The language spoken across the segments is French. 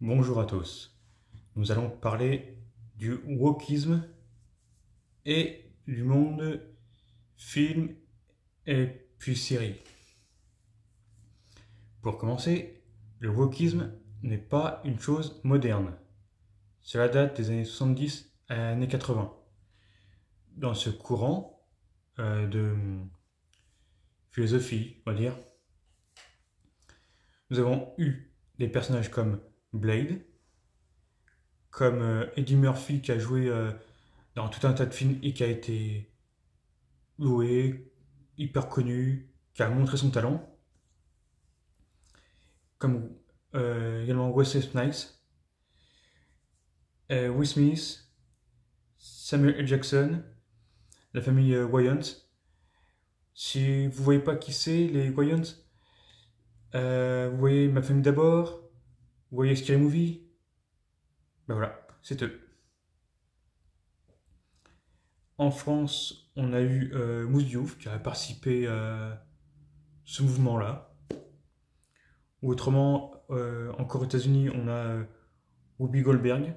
Bonjour à tous. Nous allons parler du wokisme et du monde film et puis série. Pour commencer, le wokisme n'est pas une chose moderne. Cela date des années 70 à les années 80. Dans ce courant de philosophie, on va dire, nous avons eu des personnages comme Blade, comme Eddie Murphy qui a joué dans tout un tas de films et qui a été loué, hyper connu, qui a montré son talent, comme également Wesley Snipes, Will Smith, Samuel L. Jackson, la famille Wayans. Si vous voyez pas qui c'est, les Wayans, vous voyez Ma famille d'abord, vous voyez Scary Movie, ben voilà, c'est eux. En France, on a eu Mousse Diouf qui a participé à ce mouvement-là. Ou autrement, encore aux États-Unis, on a Whoopi Goldberg,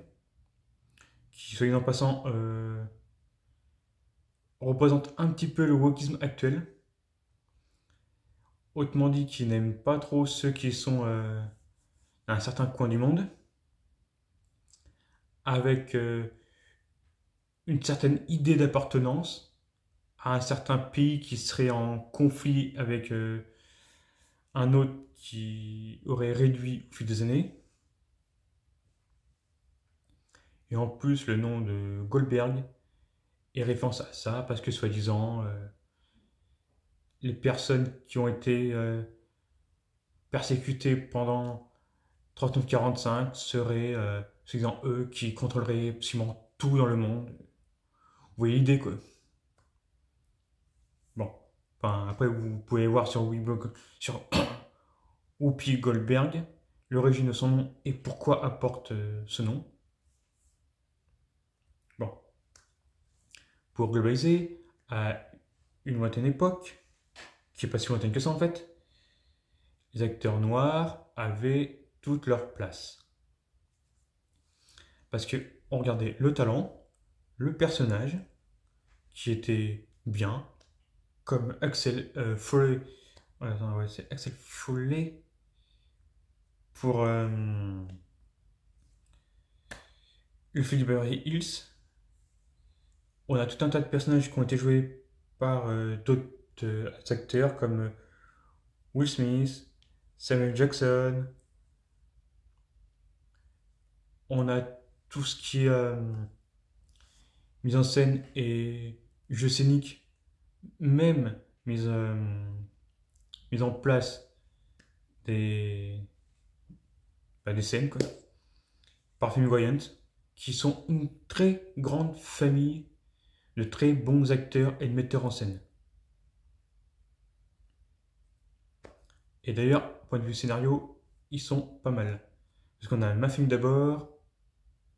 qui, soit dit en passant, représente un petit peu le wokisme actuel. Autrement dit, qui n'aime pas trop ceux qui sont à un certain coin du monde, avec une certaine idée d'appartenance à un certain pays qui serait en conflit avec un autre qui aurait réduit au fil des années. Et en plus, le nom de Goldberg est référence à ça parce que, soi-disant, les personnes qui ont été persécutées pendant 39-45 seraient, soi-disant, eux qui contrôleraient absolument tout dans le monde. Vous voyez l'idée, quoi. Bon. Enfin, après, vous pouvez voir sur Whoopi Goldberg l'origine de son nom et pourquoi apporte ce nom. Bon. Pour globaliser, à une lointaine époque, qui n'est pas si lointaine que ça en fait, les acteurs noirs avaient toute leur place. Parce que on regardait le talent, le personnage, qui était bien, comme Axel Foley. Attends, ouais, c'est Axel Foley pour le film de Beverly Hills. On a tout un tas de personnages qui ont été joués par d'autres acteurs comme Will Smith, Samuel Jackson. On a tout ce qui est mise en scène et jeu scénique, même mise, mise en place des, des scènes, quoi, par Film Voyant, qui sont une très grande famille de très bons acteurs et de metteurs en scène. Et d'ailleurs, point de vue scénario, ils sont pas mal. Parce qu'on a Ma film d'abord,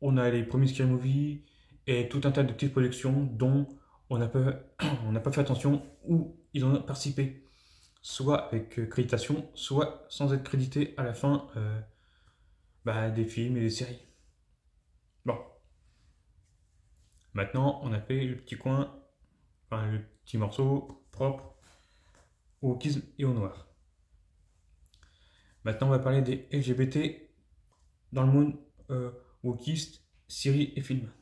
on a les premiers Scary Movie et tout un tas de petites productions dont on n'a pas, pas fait attention ou ils ont participé soit avec créditation, soit sans être crédité à la fin des films et des séries. Bon, maintenant on a fait le petit coin, enfin le petit morceau propre au wokisme et au noir. Maintenant on va parler des LGBT dans le monde wokiste, séries et films.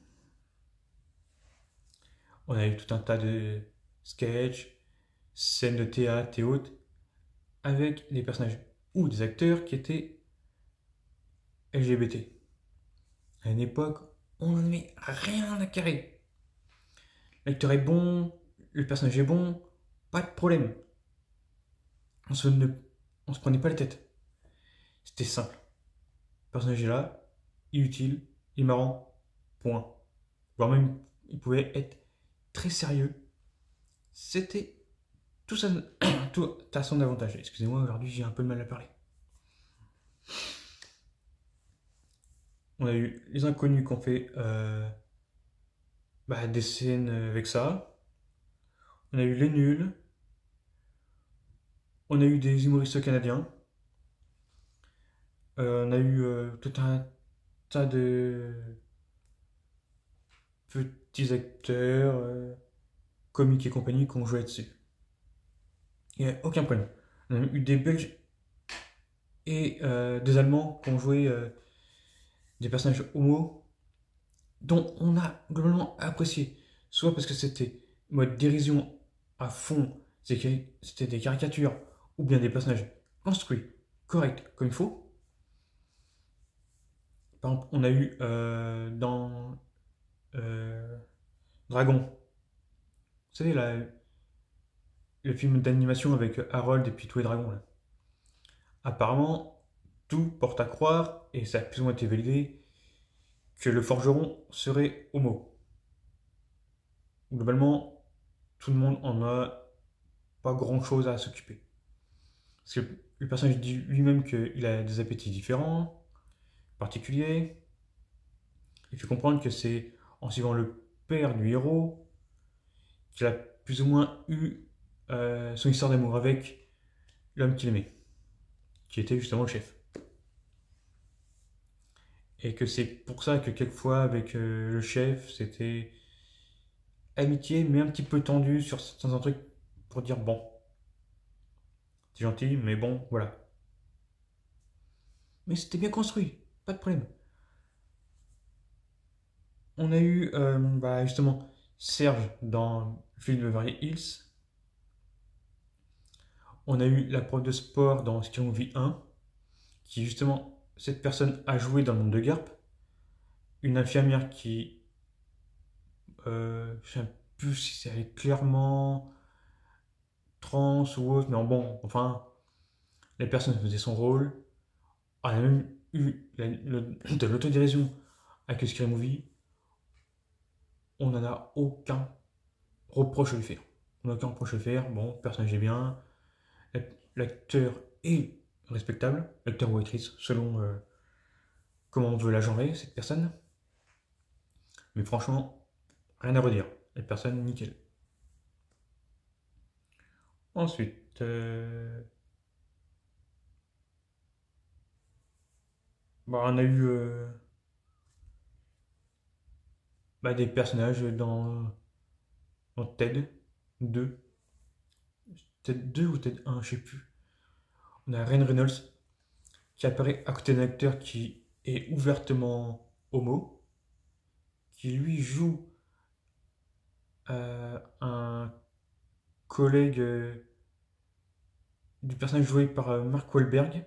On a eu tout un tas de sketchs, scènes de théâtre et autres, avec des personnages ou des acteurs qui étaient LGBT. À une époque, on n'en avait rien à carrer. L'acteur est bon, le personnage est bon, pas de problème. On se prenait pas la tête. C'était simple. Le personnage est là, il est utile, il est marrant, point. Voire même, il pouvait être très sérieux. C'était tout ça, tout à son avantage. Excusez-moi, aujourd'hui j'ai un peu de mal à parler. On a eu les inconnus qui ont fait des scènes avec ça. On a eu les nuls. On a eu des humoristes canadiens. On a eu tout un tas de petits acteurs, comiques et compagnie qui ont joué dessus. Il n'y a aucun problème. On a eu des Belges et des Allemands qui ont joué des personnages homo dont on a globalement apprécié. Soit parce que c'était mode dérision à fond, c'était des caricatures, ou bien des personnages construits, corrects, comme il faut. Par exemple, on a eu dans Dragon, vous savez, le film d'animation avec Harold et puis tous les dragons. Là. Apparemment, tout porte à croire, et ça a plus ou moins été validé, que le forgeron serait homo. Globalement, tout le monde en a pas grand chose à s'occuper. Parce que le personnage dit lui-même qu'il a des appétits différents, particuliers. Il fait comprendre que c'est en suivant le père du héros qu'il a plus ou moins eu son histoire d'amour avec l'homme qu'il aimait, qui était justement le chef. Et que c'est pour ça que quelquefois avec le chef, c'était amitié, mais un petit peu tendu sur certains trucs pour dire bon, c'est gentil, mais bon, voilà. Mais c'était bien construit, pas de problème. On a eu justement Serge dans le film de Beverly Hills. On a eu la prof de sport dans Scary Movie 1, qui justement, cette personne a joué dans le monde de Garp. Une infirmière qui, je ne sais plus si c'est clairement trans ou autre, mais bon, enfin, la personne faisait son rôle. On a même eu de l'autodérision avec Scary Movie. On n'en a aucun reproche à lui faire. On n'a aucun reproche à lui faire. Bon, le personnage est bien. L'acteur est respectable. L'acteur ou actrice, selon comment on veut la genrer, cette personne. Mais franchement, rien à redire. La personne, nickel. Ensuite, on a eu des personnages dans TED 2. TED 2 ou TED 1, je sais plus. On a Ryan Reynolds qui apparaît à côté d'un acteur qui est ouvertement homo, qui lui joue un collègue du personnage joué par Mark Wahlberg.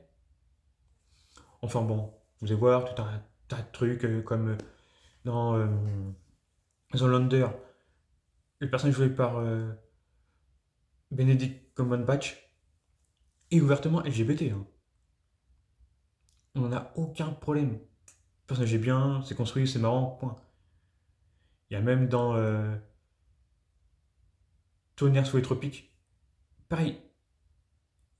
Enfin bon, vous allez voir tout un tas de trucs comme dans Zoolander, le personnage joué par Benedict Cumberbatch est ouvertement LGBT. Hein. On n'en a aucun problème. Le personnage est bien, c'est construit, c'est marrant, point. Il y a même dans Tonnerre sous les tropiques, pareil,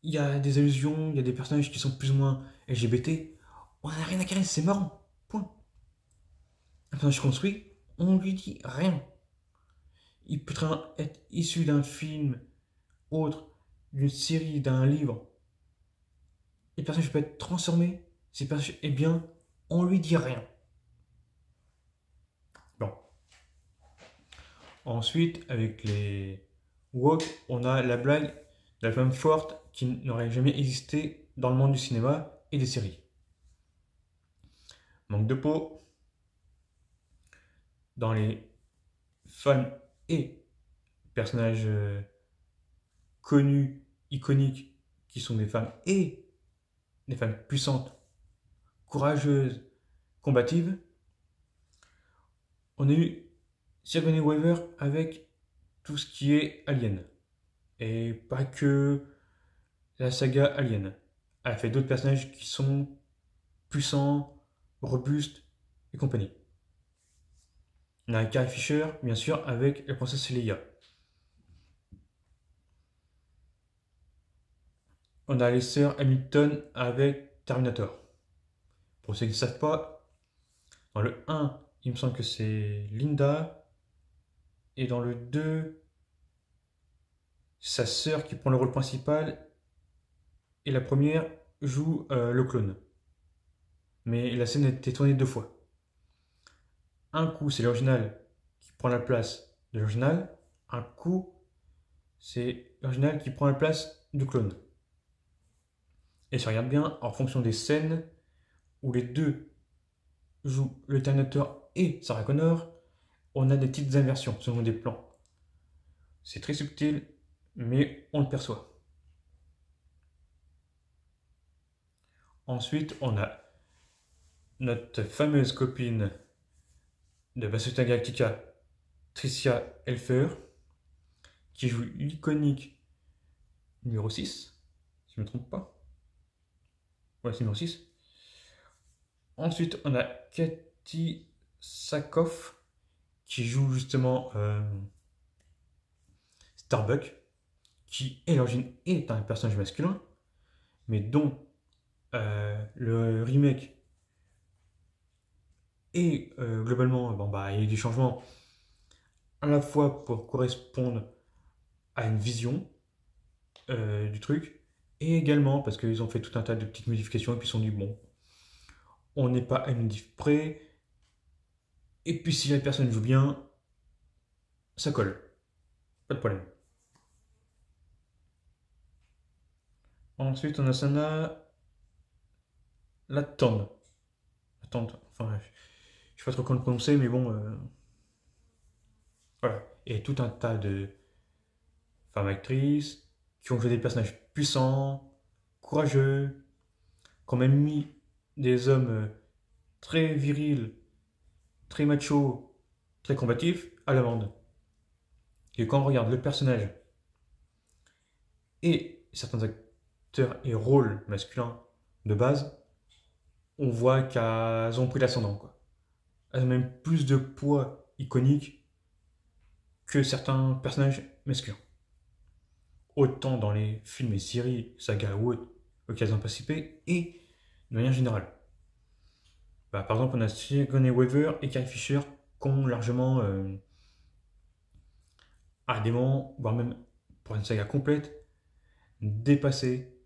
il y a des allusions, il y a des personnages qui sont plus ou moins LGBT. On n'a rien à carrer, c'est marrant, point. Un personnage construit, on lui dit rien. Il peut très bien être issu d'un film autre, d'une série, d'un livre. Et le personnage peut être transformé. Si le personnage est bien, on lui dit rien. Bon. Ensuite, avec les woke, on a la blague de la femme forte qui n'aurait jamais existé dans le monde du cinéma et des séries. Manque de peau. Dans les femmes et personnages connus, iconiques, qui sont des femmes et des femmes puissantes, courageuses, combatives, on a eu Sigourney Weaver avec tout ce qui est Alien. Et pas que la saga Alien. Elle a fait d'autres personnages qui sont puissants, robustes et compagnie. On a Carrie Fisher, bien sûr, avec la princesse Leia. On a les sœurs Hamilton avec Terminator. Pour ceux qui ne savent pas, dans le 1, il me semble que c'est Linda. Et dans le 2, sa sœur qui prend le rôle principal. Et la première joue le clone. mais la scène a été tournée 2 fois. Un coup, c'est l'original qui prend la place de l'original. Un coup, c'est l'original qui prend la place du clone. Et si on regarde bien, en fonction des scènes où les deux jouent le Terminator et Sarah Connor, on a des petites inversions selon des plans. C'est très subtil, mais on le perçoit. Ensuite, on a notre fameuse copine de Battlestar Galactica, Tricia Helfer, qui joue l'iconique numéro 6, si je ne me trompe pas. Ouais, c'est numéro 6. Ensuite, on a Katie Sackhoff, qui joue justement Starbuck, qui à l'origine est un personnage masculin, mais dont le remake et globalement, bon, bah, il y a eu des changements à la fois pour correspondre à une vision du truc, et également parce qu'ils ont fait tout un tas de petites modifications et puis ils se sont dit bon, on n'est pas à une diff près, et puis si la personne joue bien, ça colle, pas de problème. Ensuite, on a Sana Latande. Enfin, je sais pas trop comment le prononcer, mais bon, voilà. Et tout un tas de femmes actrices qui ont joué des personnages puissants, courageux, qui ont même mis des hommes très virils, très machos, très combatifs à l'amende. Et quand on regarde le personnage et certains acteurs et rôles masculins de base, on voit qu'elles ont pris l'ascendant, quoi. Elles ont même plus de poids iconique que certains personnages masculins. Autant dans les films et séries, sagas ou autres, auxquels elles ont participé, et de manière générale. Bah, par exemple, on a Sigourney Weaver et Carrie Fisher qui ont largement, à des moments, voire même pour une saga complète, dépassé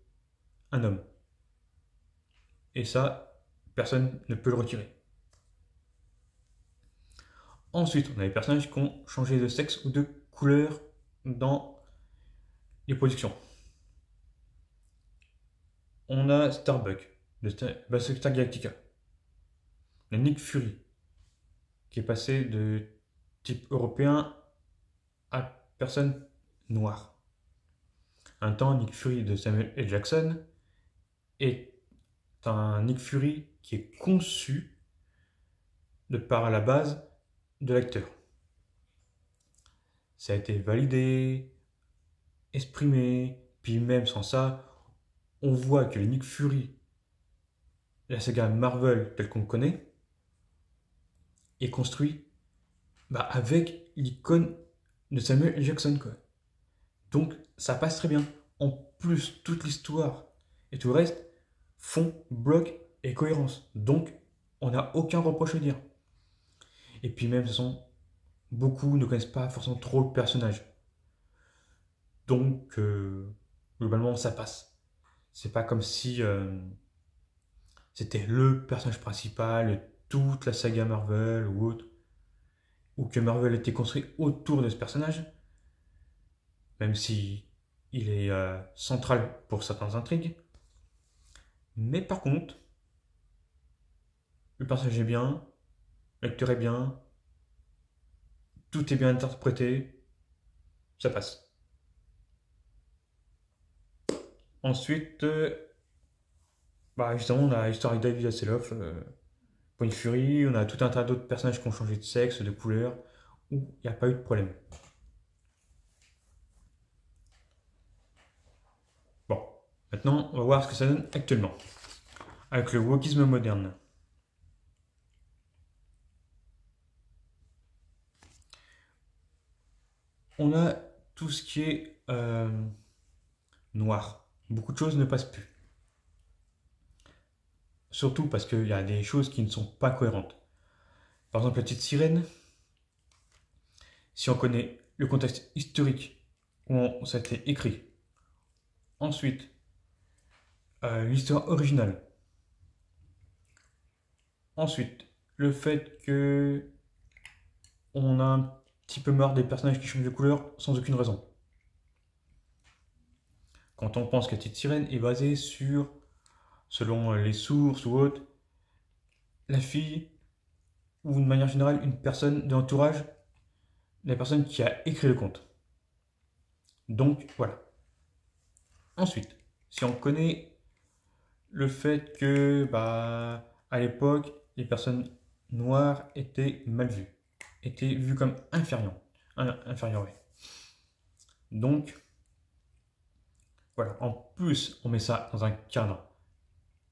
un homme. Et ça, personne ne peut le retirer. Ensuite, on a les personnages qui ont changé de sexe ou de couleur dans les productions. On a Starbuck de Battlestar Galactica. On a Nick Fury qui est passé de type européen à personne noire. Un temps, Nick Fury de Samuel L. Jackson est un Nick Fury qui est conçu de par la base de l'acteur. Ça a été validé, exprimé, puis même sans ça, on voit que le Nick Fury, la saga Marvel telle qu'on le connaît, est construit avec l'icône de Samuel L. Jackson, quoi. Donc ça passe très bien. En plus, toute l'histoire et tout le reste font bloc et cohérence. Donc on n'a aucun reproche à dire. Et puis même, de toute façon, beaucoup ne connaissent pas forcément trop le personnage. Donc globalement, ça passe. C'est pas comme si c'était le personnage principal de toute la saga Marvel ou autre, ou que Marvel était construit autour de ce personnage, même si il est central pour certaines intrigues. Mais par contre, le personnage est bien, l'acteur est bien, tout est bien interprété, ça passe. Ensuite, justement, on a l'histoire avec David Hasselhoff, Point Fury, on a tout un tas d'autres personnages qui ont changé de sexe, de couleur, où il n'y a pas eu de problème. Bon, maintenant, on va voir ce que ça donne actuellement, avec le wokisme moderne. On a tout ce qui est noir. Beaucoup de choses ne passent plus. Surtout parce qu'il y a des choses qui ne sont pas cohérentes. Par exemple, la petite sirène, si on connaît le contexte historique où ça a été écrit, ensuite l'histoire originale, Ensuite, le fait que on a un petit peu marre des personnages qui changent de couleur sans aucune raison. Quand on pense que la petite sirène est basée sur, selon les sources ou autres, la fille, ou de manière générale, une personne de l'entourage, la personne qui a écrit le conte. Donc, voilà. Ensuite, si on connaît le fait que, à l'époque, les personnes noires étaient mal vues, étaient vues comme inférieures. Inférieures, oui. Donc, voilà. En plus, on met ça dans un cadre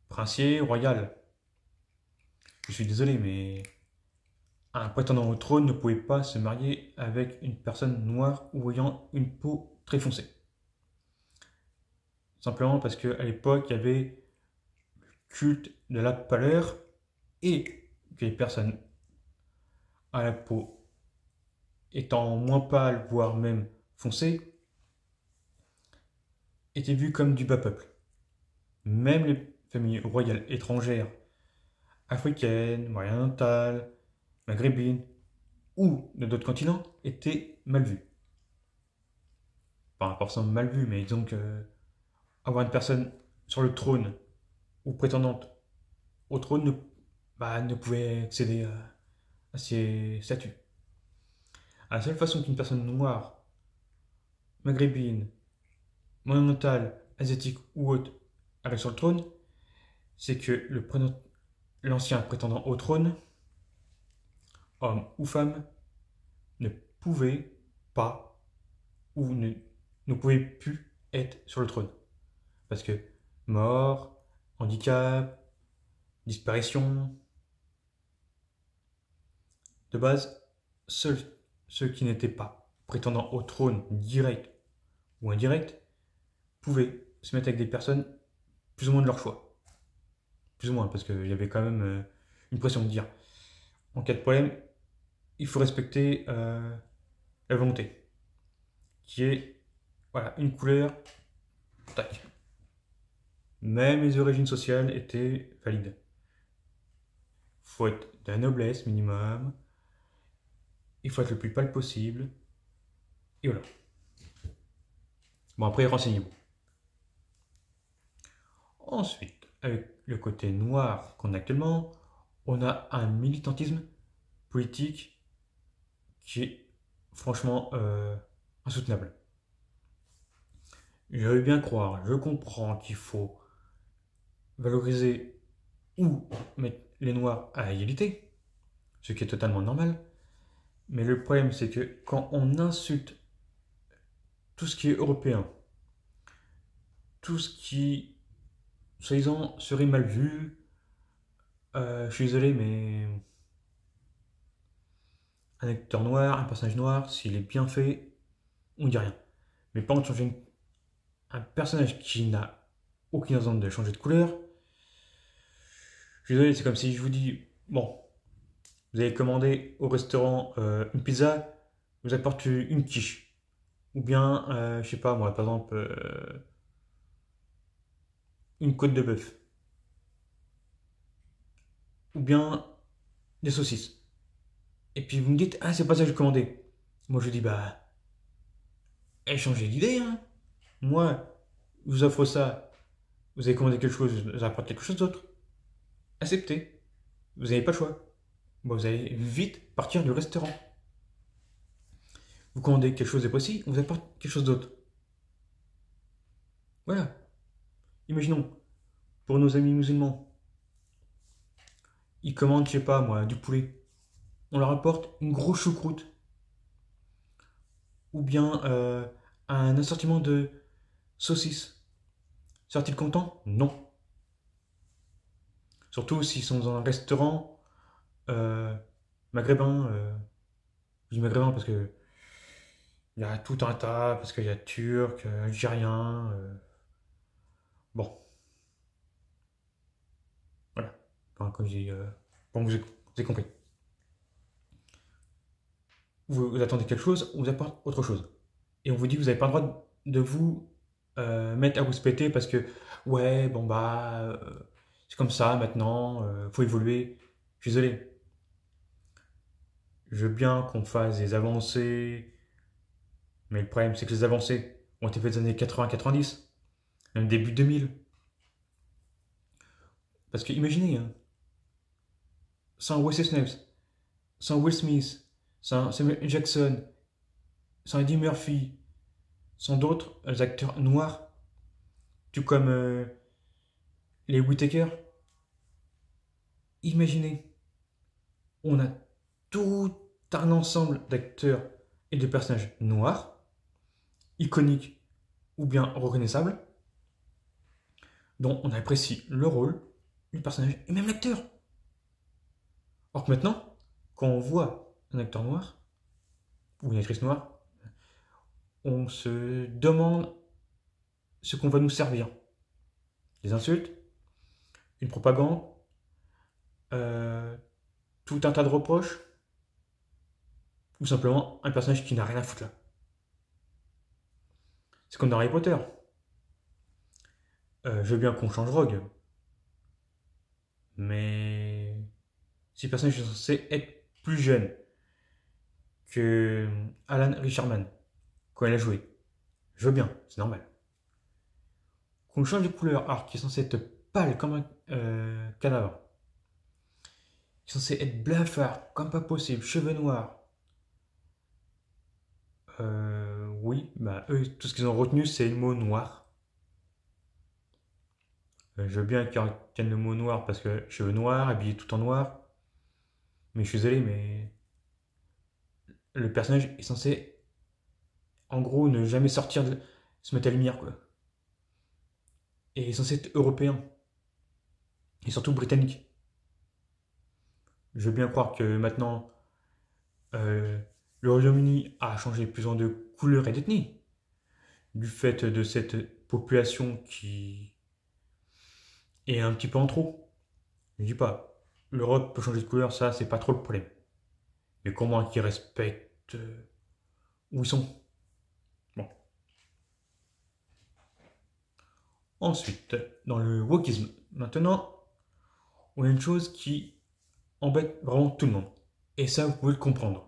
princier, royal. Je suis désolé, mais un prétendant au trône ne pouvait pas se marier avec une personne noire ou ayant une peau très foncée. Simplement parce qu'à l'époque, il y avait le culte de la pâleur et que les personnes à la peau étant moins pâles, voire même foncées, étaient vues comme du bas peuple. Même les familles royales étrangères, africaines, moyen-orientales, maghrébines ou de d'autres continents étaient mal vues. Pas forcément mal vues, mais disons que avoir une personne sur le trône ou prétendante au trône ne pouvait accéder à ces statuts. La seule façon qu'une personne noire, maghrébine, monumentale, asiatique ou autre arrive sur le trône, c'est que l'ancien prétendant au trône, homme ou femme, ne pouvait pas ou ne pouvait plus être sur le trône. Parce que mort, handicap, disparition, de base, seuls ceux qui n'étaient pas prétendants au trône direct ou indirect pouvaient se mettre avec des personnes plus ou moins de leur choix. Plus ou moins, parce qu'il y avait quand même une pression de dire en cas de problème, il faut respecter la volonté, qui est voilà, une couleur, tac. Même les origines sociales étaient valides. Il faut être de la noblesse minimum, il faut être le plus pâle possible, et voilà. Bon, après, renseignez-vous. Ensuite, avec le côté noir qu'on a actuellement, on a un militantisme politique qui est franchement insoutenable. Je veux bien croire, je comprends qu'il faut valoriser ou mettre les noirs à égalité, ce qui est totalement normal, mais le problème c'est que quand on insulte tout ce qui est européen, tout ce qui, soi-disant, serait mal vu, je suis désolé, mais un acteur noir, un personnage noir, s'il est bien fait, on ne dit rien. Mais par contre, changer un personnage qui n'a aucune raison de changer de couleur, je suis désolé, c'est comme si je vous dis, bon, vous avez commandé au restaurant une pizza, je vous apporte une quiche. Ou bien, je sais pas moi, par exemple, une côte de bœuf. Ou bien des saucisses. Et puis vous me dites, ah, c'est pas ça que j'ai commandé. Moi je dis, changez d'idée, hein. Moi, je vous offre ça, vous avez commandé quelque chose, je vous apporte quelque chose d'autre. Acceptez. Vous n'avez pas le choix. Bon, vous allez vite partir du restaurant. Vous commandez quelque chose de précis, on vous apporte quelque chose d'autre. Voilà. Imaginons, pour nos amis musulmans, ils commandent, je sais pas moi, du poulet. On leur apporte une grosse choucroute. Ou bien un assortiment de saucisses. Sera-t-il content? Non. Surtout s'ils sont dans un restaurant maghrébin. Je dis maghrébin parce que il y a tout un tas, parce qu'il y a turc, algérien. Bon, voilà. Enfin, comme je dis, bon, vous avez compris. Vous attendez quelque chose, on vous apporte autre chose. Et on vous dit que vous n'avez pas le droit de vous mettre à vous spéter parce que, ouais, bon c'est comme ça maintenant, faut évoluer. Je suis désolé. Je veux bien qu'on fasse des avancées, mais le problème, c'est que les avancées ont été faites des années 80-90, même début 2000. Parce que imaginez, hein, sans Wesley Snipes, sans Will Smith, sans Samuel Jackson, sans Eddie Murphy, sans d'autres acteurs noirs, tout comme les Whittaker, imaginez, on a tout un ensemble d'acteurs et de personnages noirs, iconiques ou bien reconnaissables, dont on apprécie le rôle, le personnage et même l'acteur. Or que maintenant, quand on voit un acteur noir ou une actrice noire, on se demande ce qu'on va nous servir. Des insultes, une propagande, euh, tout un tas de reproches, ou simplement un personnage qui n'a rien à foutre là. C'est comme dans Harry Potter. Je veux bien qu'on change Rogue, mais si le personnage est censé être plus jeune que Alan Richardman quand elle a joué, je veux bien, c'est normal. Qu'on change de couleur, alors qu'il est censé être pâle comme un cadavre, qui est censé être blafard comme pas possible, cheveux noirs. Oui, bah eux, tout ce qu'ils ont retenu, c'est le mot noir. Je veux bien qu'ils retiennent le mot noir parce que cheveux noirs, habillé tout en noir. Mais je suis désolé, mais le personnage est censé, en gros, ne jamais sortir de se mettre à la lumière, quoi. Et est censé être européen. Et surtout britannique. Je veux bien croire que maintenant, euh, le Royaume-Uni a changé plus en de couleur et d'ethnie. Du fait de cette population qui est un petit peu en trop. Je dis pas, l'Europe peut changer de couleur, ça, c'est pas trop le problème. Mais comment qu'ils respectent où ils sont. Bon. Ensuite, dans le wokisme, maintenant, on a une chose qui embête vraiment tout le monde. Et ça, vous pouvez le comprendre.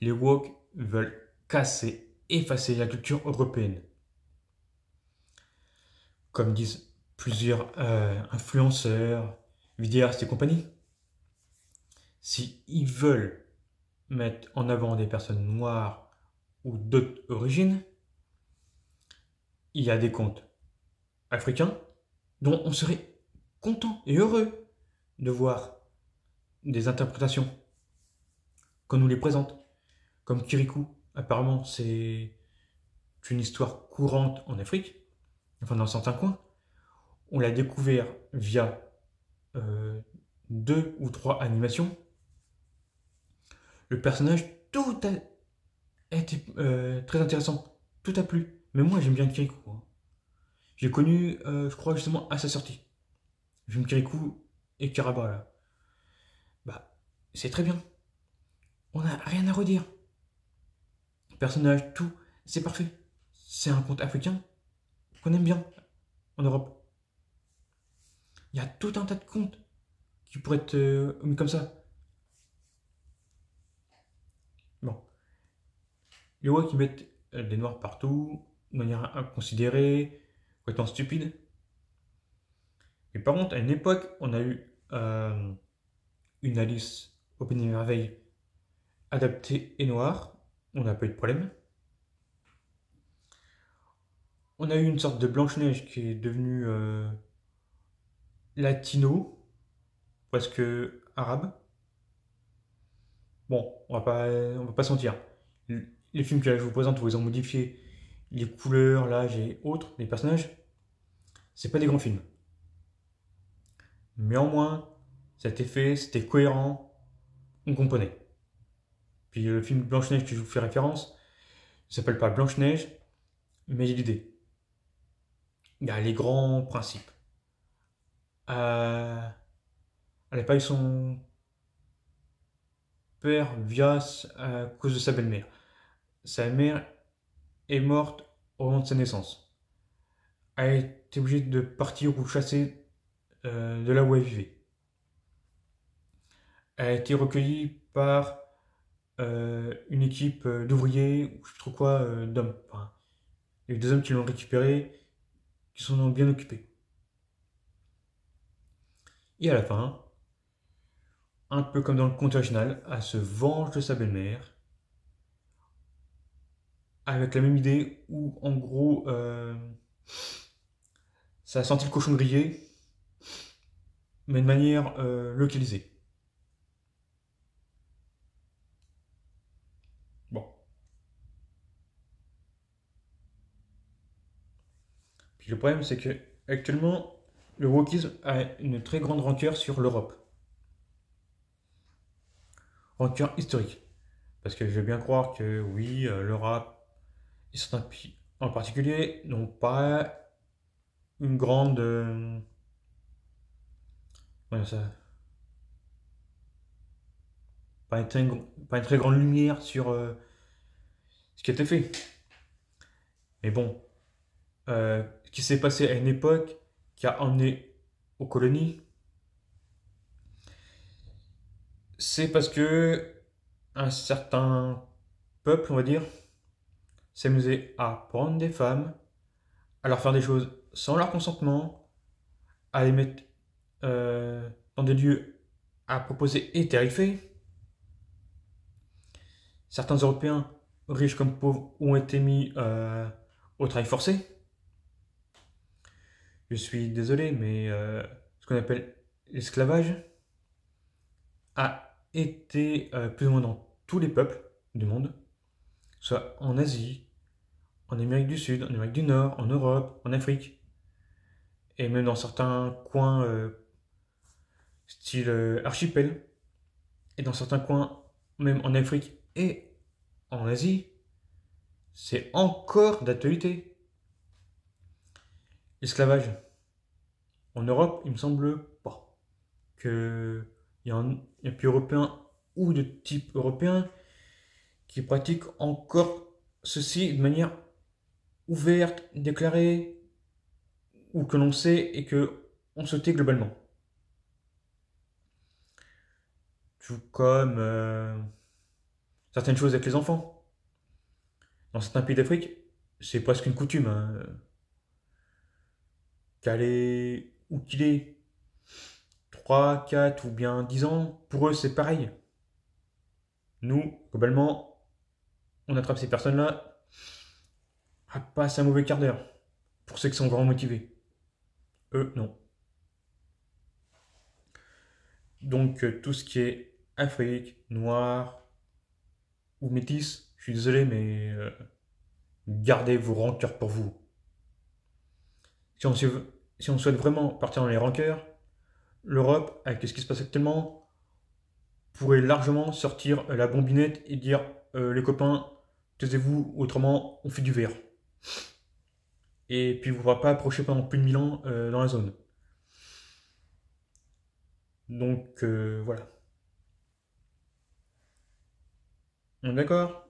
Les woke veulent casser, effacer la culture européenne. Comme disent plusieurs influenceurs, vidéastes et compagnie. Si ils veulent mettre en avant des personnes noires ou d'autres origines, il y a des comptes africains dont on serait content et heureux de voir des interprétations qu'on nous les présente. Comme Kirikou, apparemment c'est une histoire courante en Afrique, enfin dans certains coins. On l'a découvert via 2 ou 3 animations. Le personnage, tout a été très intéressant, tout a plu. Mais moi j'aime bien Kirikou, hein. J'ai connu, je crois justement à sa sortie. J'aime Kirikou et Karaba là. Bah, c'est très bien. On n'a rien à redire. Personnage, tout, c'est parfait. C'est un conte africain qu'on aime bien en Europe. Il y a tout un tas de contes qui pourraient être mis comme ça. Bon. Les voix qui mettent des noirs partout, de manière inconsidérée, complètement stupide. Mais par contre, à une époque, on a eu une Alice au Pays des Merveilles adaptée et noire. On n'a pas eu de problème. On a eu une sorte de Blanche-Neige qui est devenue latino, presque arabe. Bon, on va pas se mentir. Les films que je vous présente où ils ont modifié les couleurs, l'âge et autres des personnages, c'est pas des grands films. Néanmoins, cet effet, c'était cohérent, on comprenait. Puis le film Blanche-Neige que je vous fais référence, ne s'appelle pas Blanche-Neige, mais il y a l'idée. Il y a les grands principes. Elle n'a pas eu son père via à cause de sa belle-mère. Sa mère est morte au moment de sa naissance. Elle a été obligée de partir ou chasser de là où elle vivait. a été recueillie par une équipe d'ouvriers, ou je sais trop quoi, d'hommes. Enfin, il y a eu 2 hommes qui l'ont récupérée, qui s'en ont bien occupés. Et à la fin, un peu comme dans le conte original, elle se venge de sa belle-mère, avec la même idée où, en gros, ça a senti le cochon grillé, mais de manière localisée. Bon. Puis le problème, c'est que actuellement, le wokisme a une très grande rancœur sur l'Europe. Rancœur historique. Parce que je veux bien croire que oui, l'Europe et certains pays en particulier n'ont pas une grande. Voilà, ça, pas une très grande lumière sur ce qui a été fait. Mais bon, ce qui s'est passé à une époque qui a emmené aux colonies, c'est parce que un certain peuple, on va dire, s'amusait à prendre des femmes, à leur faire des choses sans leur consentement, à les mettre dans des lieux à proposer et tarifer. Certains Européens, riches comme pauvres, ont été mis au travail forcé. Je suis désolé, mais ce qu'on appelle l'esclavage a été plus ou moins dans tous les peuples du monde, soit en Asie, en Amérique du Sud, en Amérique du Nord, en Europe, en Afrique, et même dans certains coins style archipel, et dans certains coins, même en Afrique et en Asie, c'est encore d'actualité. L'esclavage. En Europe, il me semble pas qu'il y a un pays européen ou de type européen qui pratique encore ceci de manière ouverte, déclarée, ou que l'on sait et que on se tait globalement. Tout comme certaines choses avec les enfants. Dans certains pays d'Afrique, c'est presque une coutume. Hein, ou qu'il ait 3, 4 ou bien 10 ans, pour eux c'est pareil. Nous, globalement, on attrape ces personnes-là à passer un mauvais quart d'heure. Pour ceux qui sont vraiment motivés. Eux, non. Donc tout ce qui est Afrique, noir ou métis, je suis désolé, mais gardez vos rancœurs pour vous. Si on, si on souhaite vraiment partir dans les rancœurs, l'Europe, avec ce qui se passe actuellement, pourrait largement sortir la bombinette et dire les copains, taisez-vous, autrement on fait du verre. Et puis vous ne pourrez pas approcher pendant plus de 1000 ans dans la zone. Donc voilà. On est d'accord?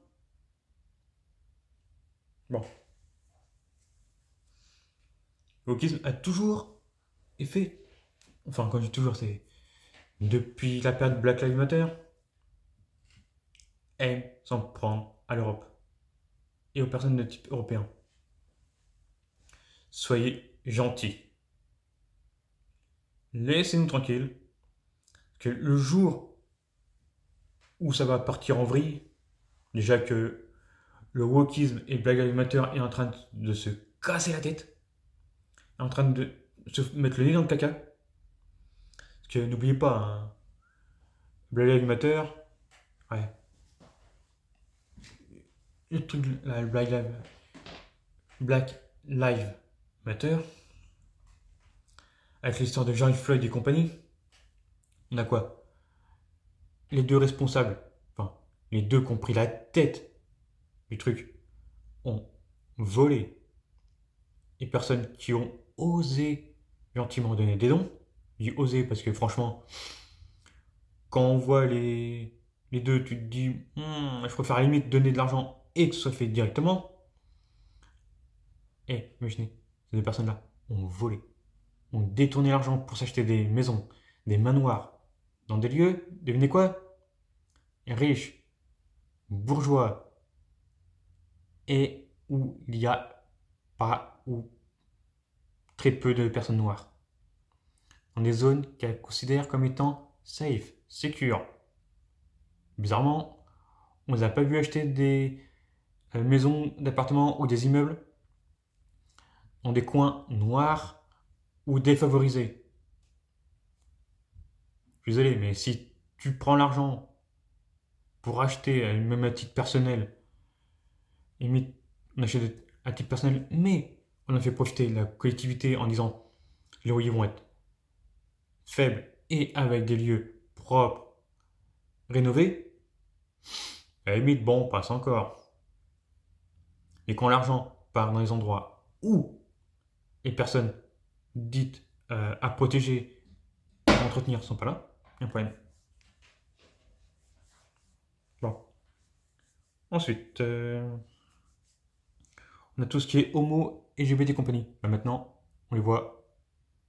Bon. Le wokisme a toujours fait, enfin quand je dis toujours, c'est depuis la période Black Lives Matter, aime s'en prendre à l'Europe et aux personnes de type européen. Soyez gentils. Laissez-nous tranquilles. Que le jour où ça va partir en vrille, déjà que le wokisme et le Black Lives Matter est en train de se casser la tête, est en train de se mettre le nez dans le caca. Parce que n'oubliez pas, hein, Black Lives Matter, ouais. Le truc, là, le Black Lives Matter, avec l'histoire de George Floyd et compagnie, on a quoi? Les deux responsables, enfin, les deux qui ont pris la tête du truc, ont volé. Et personnes qui ont osé gentiment donner des dons. Je dis oser parce que franchement, quand on voit les deux, tu te dis, je préfère à la limite donner de l'argent et que ce soit fait directement. Et imaginez, ces deux personnes-là ont volé, ont détourné l'argent pour s'acheter des maisons, des manoirs, dans des lieux, devinez quoi? Riches, bourgeois, et où il y a pas ou très peu de personnes noires. Dans des zones qu'elles considèrent comme étant safe, secure. Bizarrement, on ne les a pas vus acheter des maisons, d'appartements ou des immeubles dans des coins noirs ou défavorisés. Je suis désolé, mais si tu prends l'argent pour acheter, même à titre personnel, limite, on achète à titre personnel, mais on a fait profiter la collectivité en disant les loyers vont être faibles et avec des lieux propres, rénovés, à la limite, bon, on passe encore. Et quand l'argent part dans les endroits où les personnes dites à protéger, à entretenir sont pas là, il y a un problème. Bon. Ensuite, on a tout ce qui est homo, LGBT et compagnie. Bah maintenant, on les voit,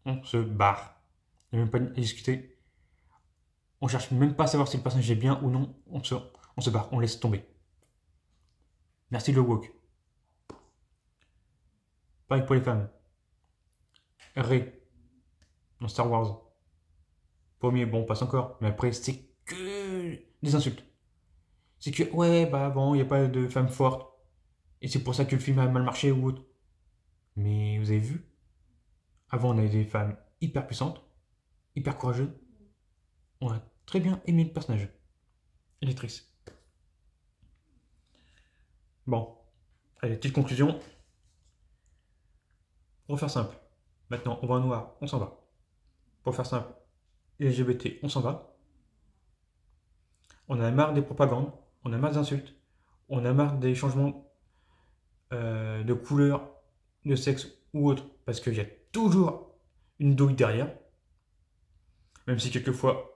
on se barre. Il n'y a même pas à discuter. On cherche même pas à savoir si le personnage est bien ou non. On se barre, on laisse tomber. Merci le woke. Pareil pour les femmes. Rey, dans Star Wars. Premier, bon, on passe encore. Mais après, c'est que des insultes. C'est que, ouais, bah bon, il n'y a pas de femmes fortes. Et c'est pour ça que le film a mal marché ou autre. Mais vous avez vu? Avant, on avait des femmes hyper puissantes, hyper courageuses. On a très bien aimé le personnage. Et l'actrice. Bon. Allez, petite conclusion. Pour faire simple. Maintenant, on va en noir, on s'en va. Pour faire simple, les LGBT, on s'en va. On a marre des propagandes, on a marre des insultes, on a marre des changements de couleur, de sexe ou autre, parce qu'il y a toujours une douille derrière. Même si quelquefois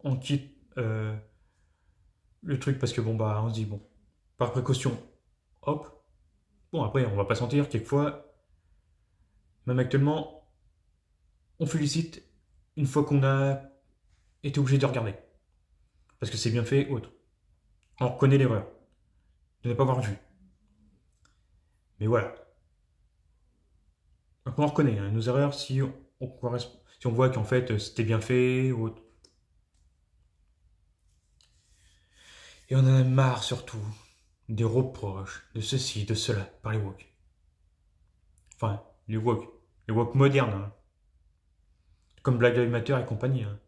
on quitte le truc parce que bon bah on se dit bon, par précaution, hop. Bon après on va pas sentir, quelquefois, même actuellement, on félicite une fois qu'on a été obligé de regarder. Parce que c'est bien fait, autre. On reconnaît l'erreur de ne pas avoir vu. Mais voilà. Donc on reconnaît hein, nos erreurs si si on voit qu'en fait c'était bien fait ou autre. Et on en a marre surtout des reproches, de ceci, de cela, par les woke. Enfin, les woke modernes, hein. Comme Black Lives Matter et compagnie. Hein.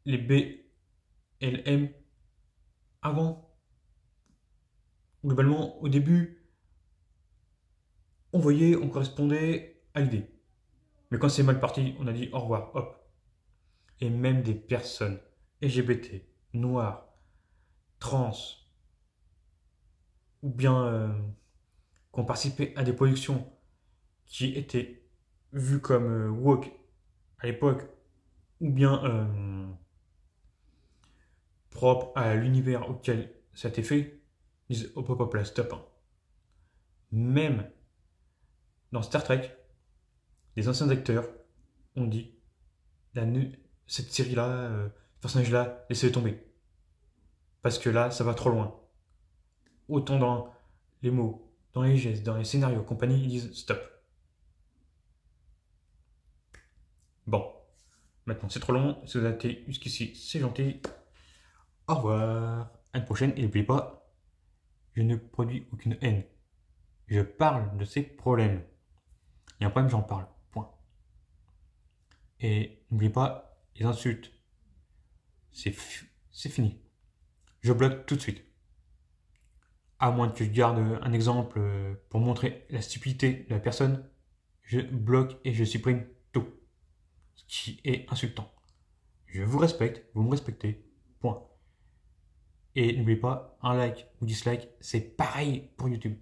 Les BLM, avant, globalement, au début, on voyait, on correspondait à l'idée. Mais quand c'est mal parti, on a dit au revoir, hop. Et même des personnes LGBT, noires, trans, ou bien qui ont participé à des productions qui étaient vues comme woke à l'époque, ou bien propres à l'univers auquel ça a été fait, disent hop hop hop là, stop. Hein. Même dans Star Trek, les anciens acteurs ont dit cette série-là, ce personnage-là, laissez-le tomber. Parce que là, ça va trop loin. Autant dans les mots, dans les gestes, dans les scénarios, compagnie, ils disent stop. Bon, maintenant c'est trop long. Si vous avez été jusqu'ici, c'est gentil. Au revoir. À une prochaine. Et n'oubliez pas, je ne produis aucune haine. Je parle de ces problèmes. Il y a un problème, j'en parle. Point. Et n'oubliez pas, les insultes, c'est fini. Je bloque tout de suite. À moins que je garde un exemple pour montrer la stupidité de la personne, je bloque et je supprime tout. Ce qui est insultant. Je vous respecte, vous me respectez. Point. Et n'oubliez pas, un like ou dislike, c'est pareil pour YouTube.